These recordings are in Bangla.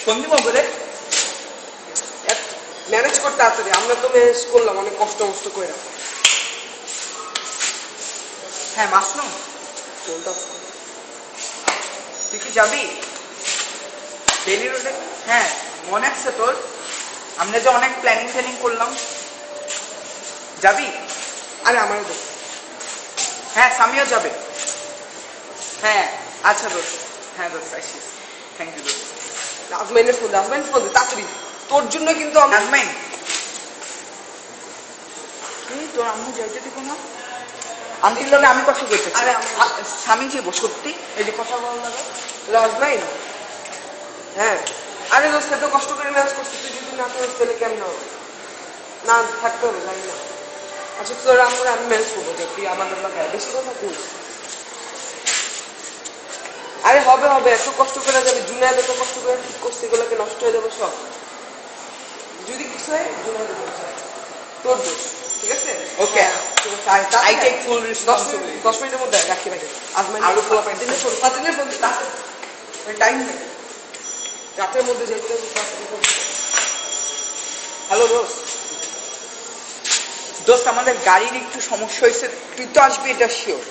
ফোন দিব বলে ম্যানেজ করতে তাড়াতাড়ি, আমরা তো ম্যানেজ করলাম অনেক কষ্ট করে। হ্যাঁ মাসরুম, ফোনটা তুই কি যাবি বেলি রোডে? হ্যাঁ মনে আছে তোর, আমরা যে অনেক প্ল্যানিং করলাম, যাবি? আরে আমারও দেখ। হ্যাঁ সামিও যাবে। হ্যাঁ আচ্ছা দোস্ত, হ্যাঁ দোস্ত আসিস, থ্যাংক ইউ দোস্ত। আজমাইনের ফোন দে তাড়াতাড়ি, তোর জন্য কিন্তু আজমাইন কি তোর আম্মু যাইতে দিব না? আন্টির লগে আমি কথা বলতেছি। আরে স্বামী যাবো সত্যি, এই যে কথা বলার লাগে। রাজমাইন, হ্যাঁ আরে দোস্ত এত কষ্ট করে ম্যানেজ করছিস, তুই যদি না করিস তাহলে কেমন হবে? না থাকতে হবে, জানি না। আচ্ছা তোর আমরা আমি ম্যানেজ করবো, যে তুই আমাদের লাগায় বেশি কথা তুই। আরে হবে এত কষ্ট করে যাবে, জুনায়েদ এত কষ্ট করে ঠিক করছে, এগুলোকে নষ্ট হয়ে যাবে সব। যদি কিছু হয় জুনায়েদ তোর দোষ, ঠিক আছে? Okay I take full 10 responsibility. মিনিটের মধ্যে রাখি ভাই। আজমাইন আরো ফোন ফাতিলের ফোন টাইম নেই, রাতের মধ্যে যেতে হবে। হ্যালো দোস্ত। দোস্ত আমাদের গাড়ির একটু সমস্যা হয়েছে, তুই তো আসবি এটা শিওর?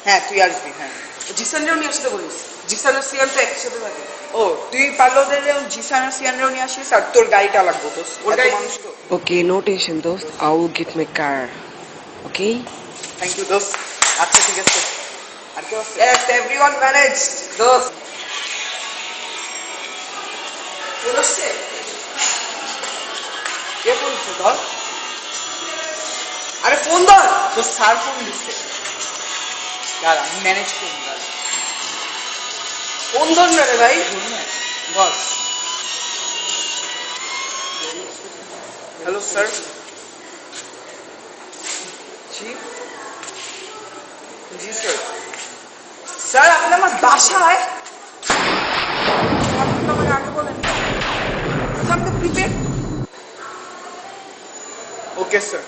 হ্যাঁ তুই আসবি। হ্যাঁ জিসানরেও নিয়ে আসতে বলিস, জিসান আর সিয়াম তো একসাথে থাকে। ও তুই পার্লোদেরও জিসান আর সিয়ানরেও নিয়ে আসিস, আর তোর গাড়িটা লাগবে দোস্ত, এত মানুষ তো। Okay, no tension, dost. I will get my car. Okay? Thank you দোস্ত। আচ্ছা ঠিক আছে। আর কি আছে? Yes, everyone managed, দোস্ত। ফোন আসছে? কে ফোন দিচ্ছে? ধর। আরে ফোন ধর। তো স্যার ফোন দিচ্ছে, দাঁড়া আমি ম্যানেজ করুন, দাঁড়া ফোন ধর না রে ভাই। ধর। Hello sir. জি জি স্যার। স্যার আপনি আমার বাসায়, আপনি তো আমাকে আগে বলেন। আপনি প্রিপেড। Okay sir.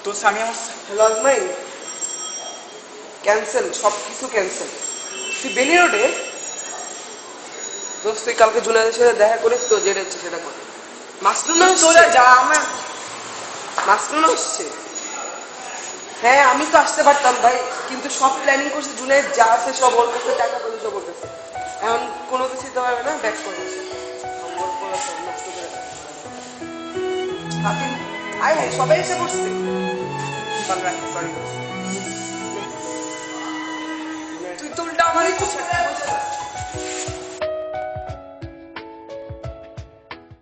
তো আমি আমার হ্যালো আজমাইন, ক্যান্সেল, সব কিছু ক্যান্সেল। তুই বেলি রোডে দোস্ত, তুই কালকে জুনায়েদের সাথে দেখা করিস তো, যেটা হচ্ছে সেটা কর। মাসরুম তোরা যা, আমার মাসরুম আসছে। হ্যাঁ আমি তো আসতে পারতাম ভাই, কিন্তু সব প্ল্যানিং করছে জুনায়েদ, যা আছে সব ওর কাছে, টাকা পয়সা সব ওর কাছে। এখন কোনো কিছু দিতে পারবে না, ব্যাক করবে নষ্ট করে দেয়। আয় হায় সবাই এসে বসছে। সরি তুই তুলটা আমারই তো